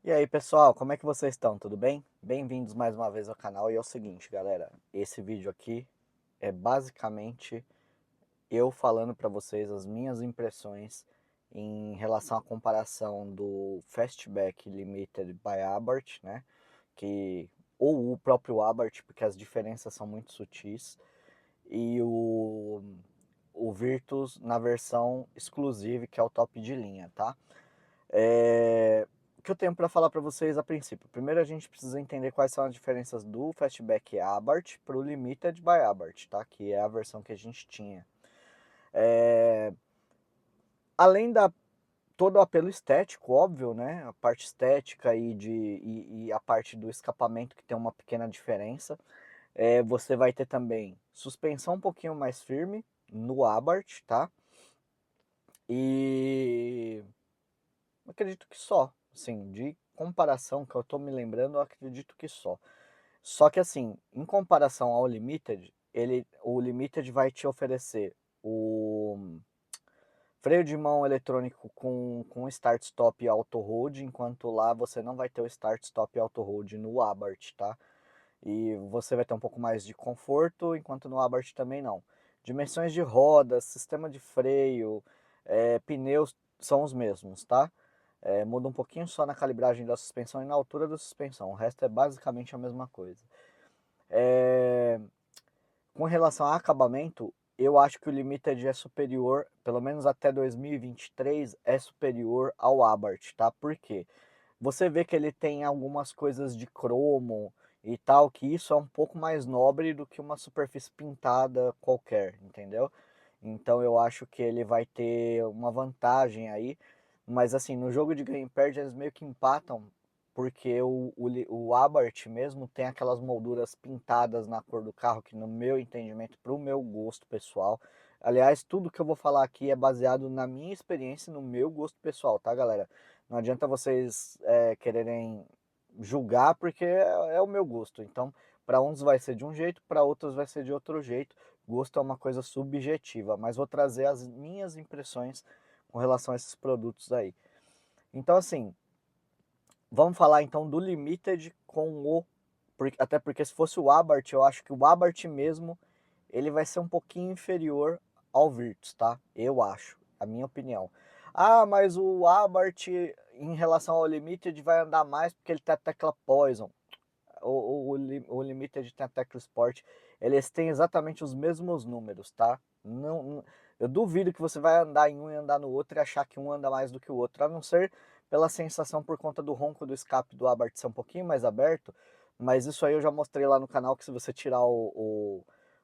E aí pessoal, como é que vocês estão? Tudo bem? Bem-vindos mais uma vez ao canal. E é o seguinte, galera, esse vídeo aqui é basicamente eu falando para vocês as minhas impressões em relação à comparação do Fastback Limited by Abarth, né? Que ou o próprio Abarth, porque as diferenças são muito sutis, e o Virtus na versão exclusive, que é o top de linha, tá? O que eu tenho para falar para vocês a princípio? Primeiro a gente precisa entender quais são as diferenças do Fastback Abarth para o Limited by Abarth, tá? Que é a versão que a gente tinha. É... Além da todo o apelo estético, óbvio, né? A parte estética e a parte do escapamento que tem uma pequena diferença. Você vai ter também suspensão um pouquinho mais firme no Abarth, tá? E acredito que só, assim, de comparação que eu tô me lembrando, eu acredito que só. Só que assim, em comparação ao Limited, o Limited vai te oferecer o freio de mão eletrônico com Start Stop e Auto Hold, enquanto lá você não vai ter o Start Stop e Auto Hold no Abarth, tá? E você vai ter um pouco mais de conforto, enquanto no Abarth também não. Dimensões de rodas, sistema de freio, pneus são os mesmos, tá? Muda um pouquinho só na calibragem da suspensão e na altura da suspensão. O resto é basicamente a mesma coisa. É, Com relação a acabamento, eu acho que o Limited é superior, pelo menos até 2023, é superior ao Abarth, tá? Por quê? Você vê que ele tem algumas coisas de cromo e tal, que isso é um pouco mais nobre do que uma superfície pintada qualquer, entendeu? Então eu acho que ele vai ter uma vantagem aí, mas assim, no jogo de ganha e perde eles meio que empatam, porque o Abarth mesmo tem aquelas molduras pintadas na cor do carro, que no meu entendimento, pro meu gosto pessoal, aliás, tudo que eu vou falar aqui é baseado na minha experiência e no meu gosto pessoal, tá galera? Não adianta vocês quererem julgar, porque é o meu gosto. Então, para uns vai ser de um jeito, para outros vai ser de outro jeito. Gosto é uma coisa subjetiva, mas vou trazer as minhas impressões com relação a esses produtos aí. Então, assim, vamos falar então do Limited com o... Até porque se fosse o Abarth, eu acho que o Abarth mesmo, ele vai ser um pouquinho inferior ao Virtus, tá? Eu acho, a minha opinião. Ah, mas o Abarth em relação ao Limited vai andar mais porque ele tem a tecla Poison. O Limited tem a tecla Sport. Eles têm exatamente os mesmos números, tá? Eu duvido que você vai andar em um e andar no outro e achar que um anda mais do que o outro, a não ser pela sensação por conta do ronco do escape do Abarth ser um pouquinho mais aberto, mas isso aí eu já mostrei lá no canal que se você tirar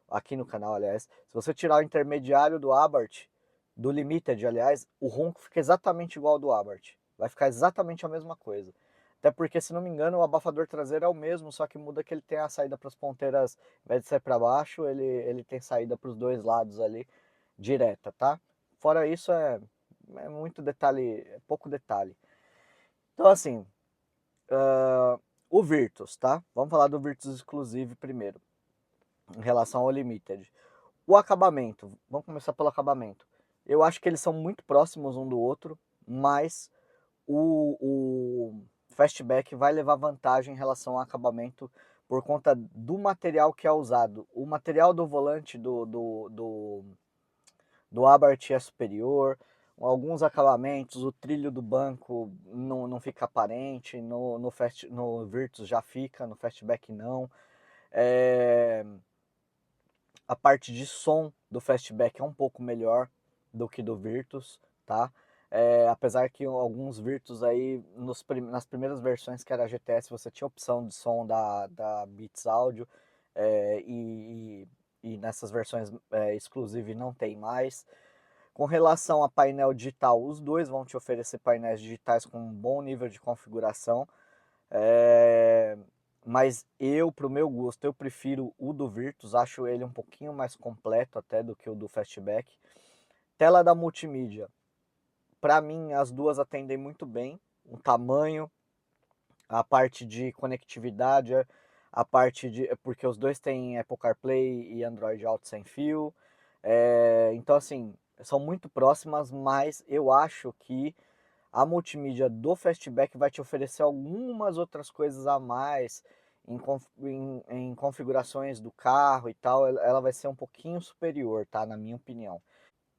aqui no canal, aliás, se você tirar o intermediário do Abarth, do Limited, aliás, o ronco fica exatamente igual ao do Abarth. Vai ficar exatamente a mesma coisa. Até porque, se não me engano, o abafador traseiro é o mesmo, só que muda que ele tem a saída para as ponteiras, ao invés de ser para baixo, ele tem saída para os dois lados ali, direta, tá? Fora isso, é muito detalhe, é pouco detalhe. Então, assim, o Virtus, tá? Vamos falar do Virtus Exclusive primeiro, em relação ao Limited. O acabamento, vamos começar pelo acabamento. Eu acho que eles são muito próximos um do outro, mas o Fastback vai levar vantagem em relação ao acabamento por conta do material que é usado. O material do volante do Abarth é superior, alguns acabamentos, o trilho do banco não fica aparente, no Virtus já fica, no Fastback não. É, a parte de som do Fastback é um pouco melhor do que do Virtus, tá? Apesar que alguns Virtus aí, nas primeiras versões que era GTS, você tinha opção de som da Beats Audio, é, e, e nessas versões exclusive não tem mais. Com relação a painel digital, os dois vão te oferecer painéis digitais com um bom nível de configuração. É, mas pro meu gosto, eu prefiro o do Virtus, acho ele um pouquinho mais completo até do que o do Fastback. Tela da multimídia, para mim as duas atendem muito bem, o tamanho, a parte de conectividade, a parte de... porque os dois têm Apple CarPlay e Android Auto sem fio, então assim, são muito próximas, mas eu acho que a multimídia do Fastback vai te oferecer algumas outras coisas a mais em configurações do carro e tal, ela vai ser um pouquinho superior, tá? Na minha opinião.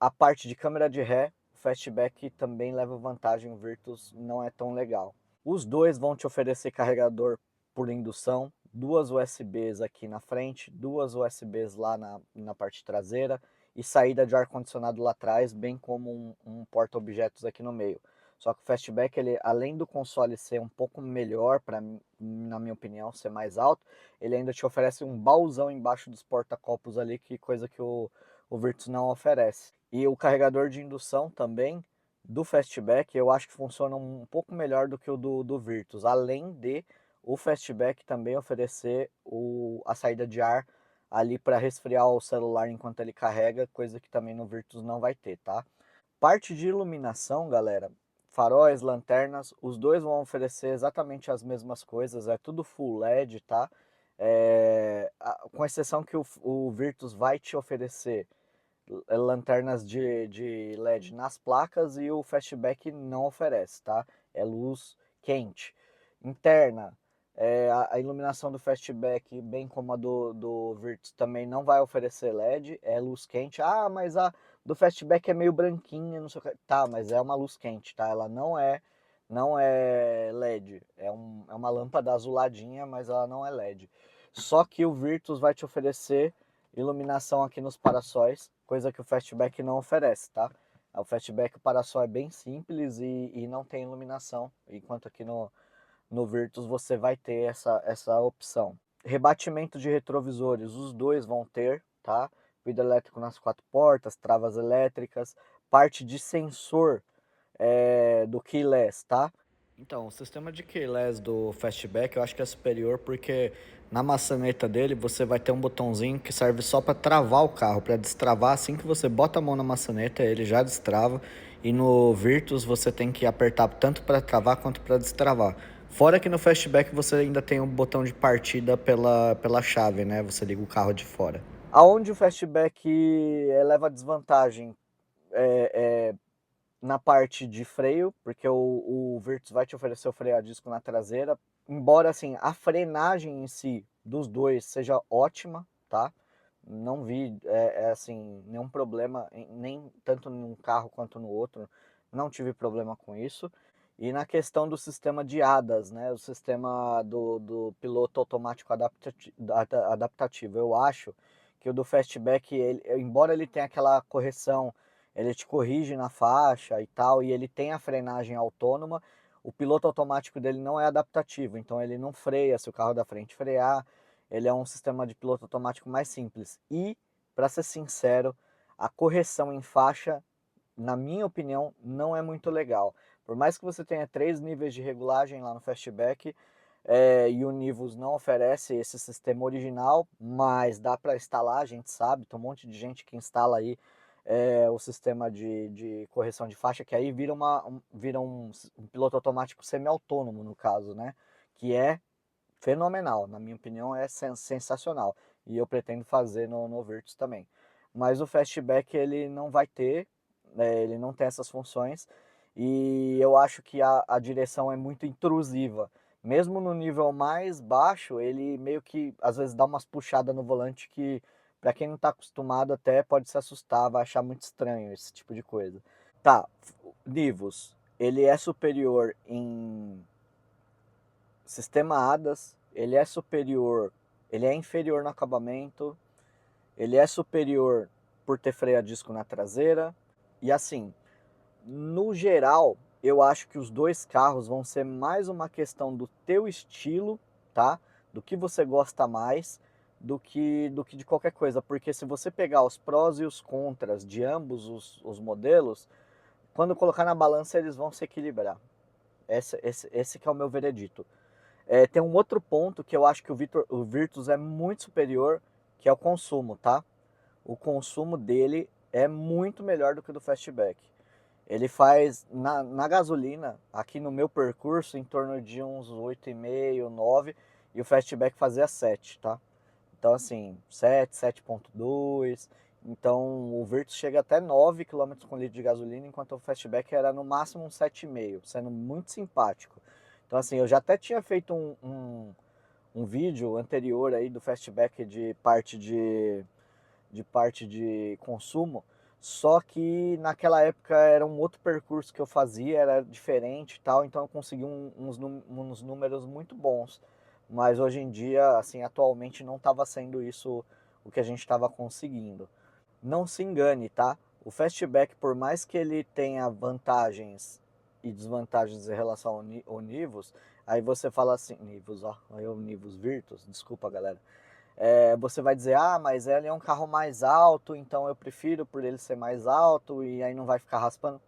A parte de câmera de ré, o Fastback também leva vantagem, o Virtus não é tão legal. Os dois vão te oferecer carregador por indução, duas USBs aqui na frente, duas USBs lá na parte traseira e saída de ar-condicionado lá atrás, bem como um porta-objetos aqui no meio. Só que o Fastback, ele, além do console ser um pouco melhor, na minha opinião, ser mais alto, ele ainda te oferece um baúzão embaixo dos porta-copos ali, que coisa que o Virtus não oferece. E o carregador de indução também do Fastback eu acho que funciona um pouco melhor do que o do Virtus, além de o Fastback também oferecer a saída de ar ali para resfriar o celular enquanto ele carrega, coisa que também no Virtus não vai ter, tá? Parte de iluminação, galera, faróis, lanternas, os dois vão oferecer exatamente as mesmas coisas, é tudo full LED, tá? Com exceção que o Virtus vai te oferecer lanternas de LED nas placas e o Fastback não oferece, tá? É luz quente. Interna, a iluminação do Fastback, bem como a do Virtus, também não vai oferecer LED, é luz quente. Ah, mas a do Fastback é meio branquinha, não sei o que. Tá, mas é uma luz quente, tá? Ela não é LED, é uma lâmpada azuladinha, mas ela não é LED. Só que o Virtus vai te oferecer iluminação aqui nos parassóis, coisa que o Fastback não oferece, tá? O Fastback, o parasol é bem simples e não tem iluminação, enquanto aqui no Virtus você vai ter essa opção. Rebatimento de retrovisores, os dois vão ter, tá? Vidro elétrico nas quatro portas, travas elétricas, parte de sensor do keyless, tá? Então, o sistema de keyless do Fastback eu acho que é superior porque na maçaneta dele você vai ter um botãozinho que serve só para travar o carro, para destravar. Assim que você bota a mão na maçaneta, ele já destrava. E no Virtus você tem que apertar tanto para travar quanto para destravar. Fora que no Fastback você ainda tem um botão de partida pela chave, né? Você liga o carro de fora. Aonde o Fastback leva desvantagem é na parte de freio, porque o Virtus vai te oferecer o freio a disco na traseira, embora assim a frenagem em si dos dois seja ótima, tá? Não vi assim nenhum problema, nem tanto num carro quanto no outro, não tive problema com isso. E na questão do sistema de ADAS, né, o sistema do piloto automático adaptativo, eu acho que o do Fastback, embora ele tenha aquela correção, ele te corrige na faixa e tal, e ele tem a frenagem autônoma, o piloto automático dele não é adaptativo, então ele não freia se o carro da frente frear, ele é um sistema de piloto automático mais simples. E, para ser sincero, a correção em faixa, na minha opinião, não é muito legal. Por mais que você tenha 3 níveis de regulagem lá no Fastback, e o Nivus não oferece esse sistema original, mas dá para instalar, a gente sabe, tem um monte de gente que instala aí o sistema de correção de faixa, que aí vira um piloto automático semi-autônomo, no caso, né? Que é fenomenal, na minha opinião é sensacional. E eu pretendo fazer no Virtus também. Mas o Fastback ele não vai ter, ele não tem essas funções. E eu acho que a direção é muito intrusiva. Mesmo no nível mais baixo, ele meio que às vezes dá umas puxadas no volante que, para quem não está acostumado, até pode se assustar, vai achar muito estranho esse tipo de coisa. Tá, Nivus, ele é superior em sistema ADAS, ele é superior, ele é inferior no acabamento, ele é superior por ter freio a disco na traseira. E assim, no geral, eu acho que os dois carros vão ser mais uma questão do teu estilo, tá? Do que você gosta mais, do que de qualquer coisa. Porque se você pegar os prós e os contras de ambos os modelos, quando colocar na balança eles vão se equilibrar. Esse que é o meu veredito. Tem um outro ponto que eu acho que o Virtus é muito superior, que é o consumo, tá? O consumo dele é muito melhor do que o do Fastback. Ele faz, na gasolina, aqui no meu percurso, em torno de uns 8,5, 9, e o Fastback fazia 7, tá? Então assim, 7, 7,2. Então o Virtus chega até 9 km com litro de gasolina, enquanto o Fastback era no máximo um 7,5, sendo muito simpático. Então assim, eu já até tinha feito um vídeo anterior aí do Fastback de parte de consumo, só que naquela época era um outro percurso que eu fazia, era diferente e tal, então eu consegui uns números muito bons. Mas hoje em dia, assim, atualmente não estava sendo isso o que a gente estava conseguindo. Não se engane, tá? O Fastback, por mais que ele tenha vantagens e desvantagens em relação ao Nivus, aí você fala assim, Nivus, ó, aí o Nivus Virtus, desculpa galera. Você vai dizer, ah, mas ele é um carro mais alto, então eu prefiro por ele ser mais alto e aí não vai ficar raspando.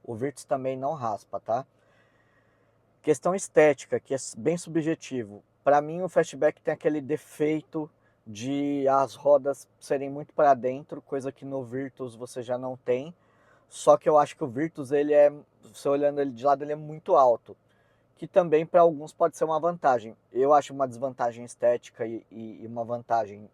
O Virtus também não raspa, tá? Questão estética, que é bem subjetivo. Para mim, o Fastback tem aquele defeito de as rodas serem muito para dentro, coisa que no Virtus você já não tem. Só que eu acho que o Virtus, você olhando ele de lado, ele é muito alto, que também para alguns pode ser uma vantagem. Eu acho uma desvantagem estética e uma vantagem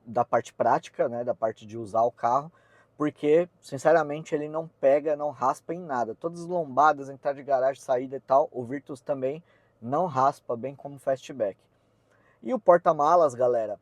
da parte prática, né, da parte de usar o carro, porque, sinceramente, ele não pega, não raspa em nada. Todas as lombadas, entrada de garagem, saída e tal, o Virtus também não raspa, bem como o Fastback. E o porta-malas, galera,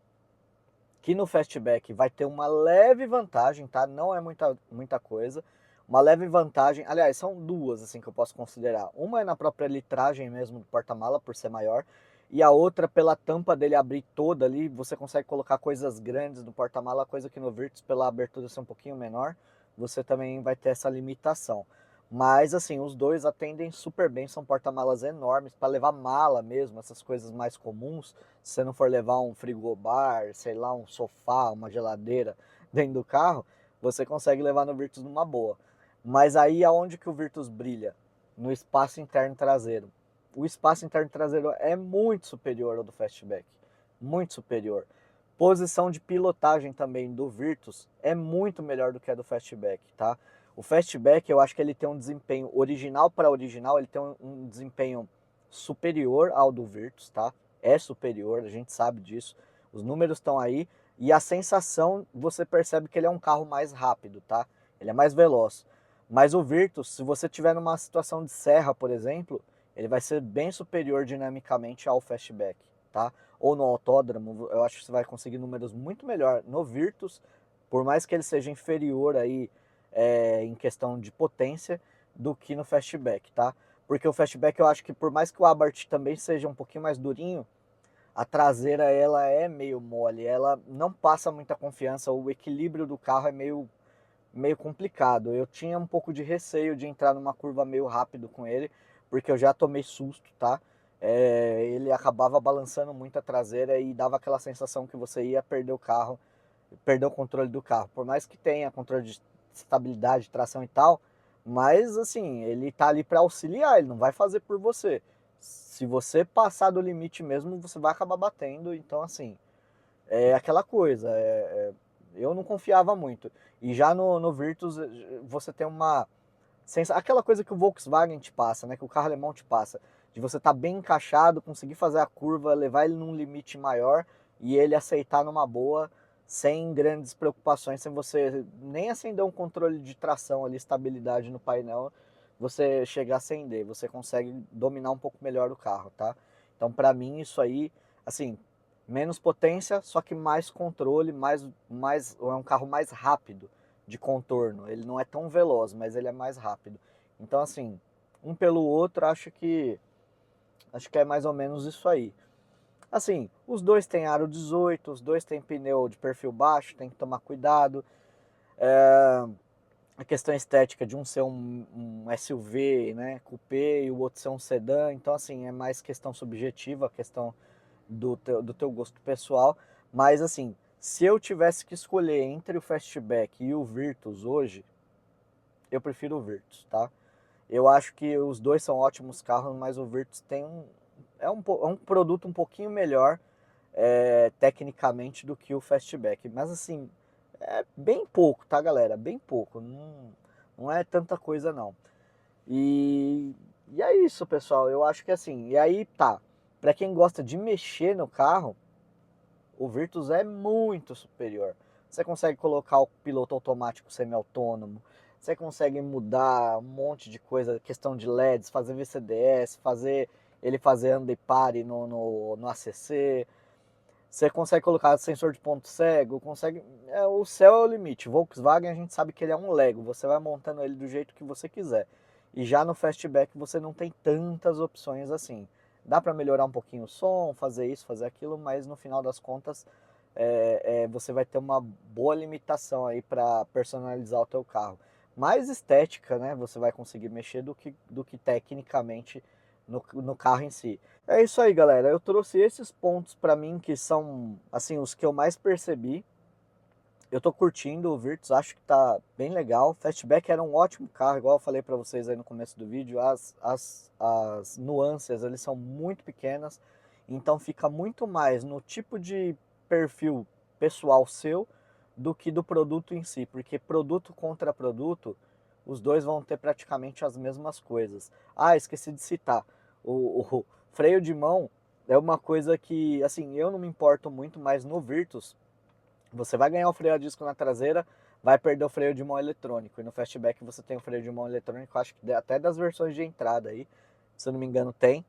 que no Fastback vai ter uma leve vantagem, tá? Não é muita coisa. Uma leve vantagem, aliás, são duas assim que eu posso considerar. Uma é na própria litragem mesmo do porta-mala, por ser maior, e a outra pela tampa dele abrir toda ali, você consegue colocar coisas grandes no porta-mala, coisa que no Virtus, pela abertura ser um pouquinho menor, você também vai ter essa limitação. Mas assim, os dois atendem super bem, são porta-malas enormes para levar mala mesmo, essas coisas mais comuns. Se você não for levar um frigobar, sei lá, um sofá, uma geladeira dentro do carro, você consegue levar no Virtus numa boa. Mas aí aonde que o Virtus brilha? No espaço interno traseiro. O espaço interno traseiro é muito superior ao do Fastback, muito superior. Posição de pilotagem também do Virtus é muito melhor do que a do Fastback, tá? O Fastback, eu acho que ele tem um desempenho original para original, ele tem um desempenho superior ao do Virtus, tá? É superior, a gente sabe disso. Os números estão aí e a sensação, você percebe que ele é um carro mais rápido, tá? Ele é mais veloz. Mas o Virtus, se você tiver numa situação de serra, por exemplo, ele vai ser bem superior dinamicamente ao Fastback, tá? Ou no autódromo, eu acho que você vai conseguir números muito melhor no Virtus, por mais que ele seja inferior aí em questão de potência do que no Fastback, tá? Porque o Fastback eu acho que por mais que o Abarth também seja um pouquinho mais durinho, a traseira ela é meio mole, ela não passa muita confiança, o equilíbrio do carro é meio complicado. Eu tinha um pouco de receio de entrar numa curva meio rápido com ele, porque eu já tomei susto, tá? Ele acabava balançando muito a traseira e dava aquela sensação que você ia perder o carro, perder o controle do carro. Por mais que tenha controle de estabilidade, tração e tal, mas assim, ele tá ali para auxiliar, ele não vai fazer por você. Se você passar do limite mesmo, você vai acabar batendo. Então, assim, é aquela coisa. Eu não confiava muito. E já no Virtus, você tem aquela coisa que o Volkswagen te passa, né? Que o carro alemão te passa. De você estar bem encaixado, conseguir fazer a curva, levar ele num limite maior e ele aceitar numa boa, sem grandes preocupações, sem você nem acender um controle de tração ali, estabilidade no painel, você chegar a acender. Você consegue dominar um pouco melhor o carro, tá? Então, para mim, isso aí, assim, menos potência, só que mais controle, é um carro mais rápido de contorno. Ele não é tão veloz, mas ele é mais rápido. Então, assim, um pelo outro, acho que é mais ou menos isso aí. Assim, os dois têm aro 18, os dois têm pneu de perfil baixo, tem que tomar cuidado. A questão estética de um ser um SUV, né, coupé, e o outro ser um sedã, então assim, é mais questão subjetiva, a questão do teu gosto pessoal, mas assim, se eu tivesse que escolher entre o Fastback e o Virtus hoje, eu prefiro o Virtus, tá? Eu acho que os dois são ótimos carros, mas o Virtus é um produto um pouquinho melhor tecnicamente do que o Fastback, mas assim, é bem pouco, tá galera? Bem pouco, não é tanta coisa não. E é isso, pessoal. Eu acho que assim, e aí tá. Para quem gosta de mexer no carro, o Virtus é muito superior. você consegue colocar o piloto automático semi-autônomo, você consegue mudar um monte de coisa, questão de LEDs, fazer VCDS, ele fazer anda e pare no ACC, você consegue colocar sensor de ponto cego, consegue. O céu é o limite. Volkswagen a gente sabe que ele é um Lego, você vai montando ele do jeito que você quiser. E já no Fastback você não tem tantas opções assim. Dá para melhorar um pouquinho o som, fazer isso, fazer aquilo, mas no final das contas você vai ter uma boa limitação aí para personalizar o teu carro. Mais estética, né? Você vai conseguir mexer do que tecnicamente no carro em si. É isso aí, galera. Eu trouxe esses pontos para mim que são, assim, os que eu mais percebi. Eu tô curtindo o Virtus, acho que tá bem legal. Fastback era um ótimo carro, igual eu falei para vocês aí no começo do vídeo. As nuances, eles são muito pequenas, então fica muito mais no tipo de perfil pessoal seu do que do produto em si, porque produto contra produto, os dois vão ter praticamente as mesmas coisas. Ah, esqueci de citar, o freio de mão é uma coisa que, assim, eu não me importo muito, mas no Virtus você vai ganhar o freio a disco na traseira, vai perder o freio de mão eletrônico. E no Fastback você tem o freio de mão eletrônico, acho que até das versões de entrada aí, se eu não me engano tem.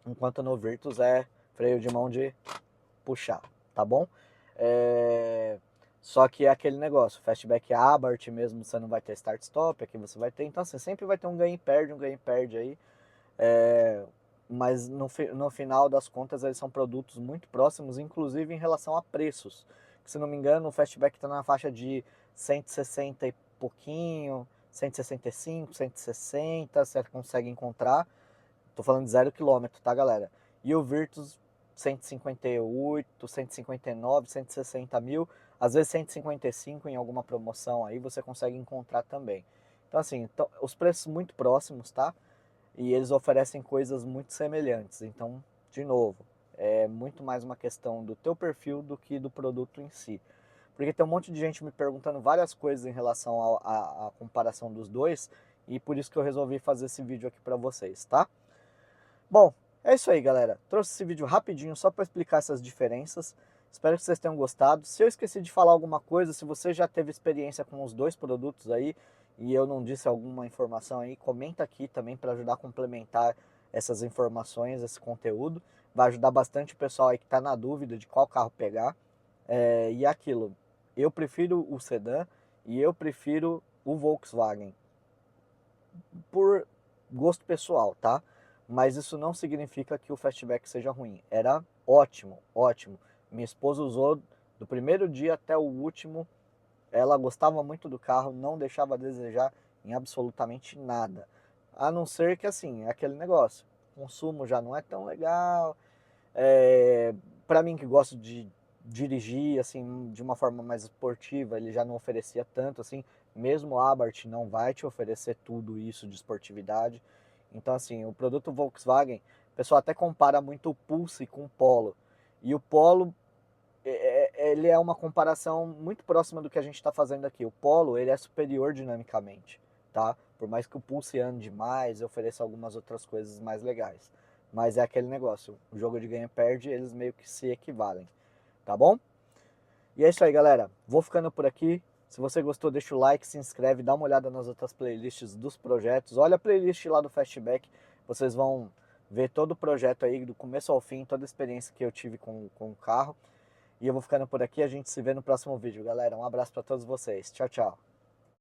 Enquanto no Virtus é freio de mão de puxar, tá bom? Só que é aquele negócio, Fastback Abarth mesmo você não vai ter start-stop, aqui você vai ter. Então você sempre vai ter um ganha e perde aí. Mas no final das contas eles são produtos muito próximos, inclusive em relação a preços. Se não me engano, o Fastback está na faixa de 160 e pouquinho, 165, 160, você consegue encontrar. Tô falando de 0 km, tá, galera? E o Virtus 158, 159, 160 mil, às vezes 155 em alguma promoção aí você consegue encontrar também. Então assim, os preços muito próximos, tá? E eles oferecem coisas muito semelhantes. Então, de novo, é muito mais uma questão do teu perfil do que do produto em si. Porque tem um monte de gente me perguntando várias coisas em relação à comparação dos dois, e por isso que eu resolvi fazer esse vídeo aqui para vocês, tá? Bom, é isso aí, galera. Trouxe esse vídeo rapidinho só para explicar essas diferenças. Espero que vocês tenham gostado. Se eu esqueci de falar alguma coisa, se você já teve experiência com os dois produtos aí e eu não disse alguma informação aí, comenta aqui também para ajudar a complementar essas informações, esse conteúdo. Vai ajudar bastante o pessoal aí que está na dúvida de qual carro pegar. E aquilo, eu prefiro o sedã e eu prefiro o Volkswagen por gosto pessoal, tá? Mas isso não significa que o Fastback seja ruim. Era ótimo, ótimo. Minha esposa usou do primeiro dia até o último. Ela gostava muito do carro, não deixava a desejar em absolutamente nada. A não ser que, assim, é aquele negócio. O consumo já não é tão legal. Para mim que gosto de dirigir assim de uma forma mais esportiva, ele já não oferecia tanto assim. Mesmo o Abarth não vai te oferecer tudo isso de esportividade. Então assim, o produto Volkswagen, o pessoal até compara muito o Pulse com o Polo. E o Polo ele é uma comparação muito próxima do que a gente está fazendo aqui. O Polo ele é superior dinamicamente, tá? Por mais que o Pulse ande mais e ofereça algumas outras coisas mais legais. Mas é aquele negócio, o jogo de ganha-perde, eles meio que se equivalem, tá bom? E é isso aí, galera. Vou ficando por aqui. Se você gostou, deixa o like, se inscreve, dá uma olhada nas outras playlists dos projetos. Olha a playlist lá do Fastback, vocês vão ver todo o projeto aí, do começo ao fim, toda a experiência que eu tive com o carro. E eu vou ficando por aqui, a gente se vê no próximo vídeo, galera. Um abraço para todos vocês. Tchau, tchau.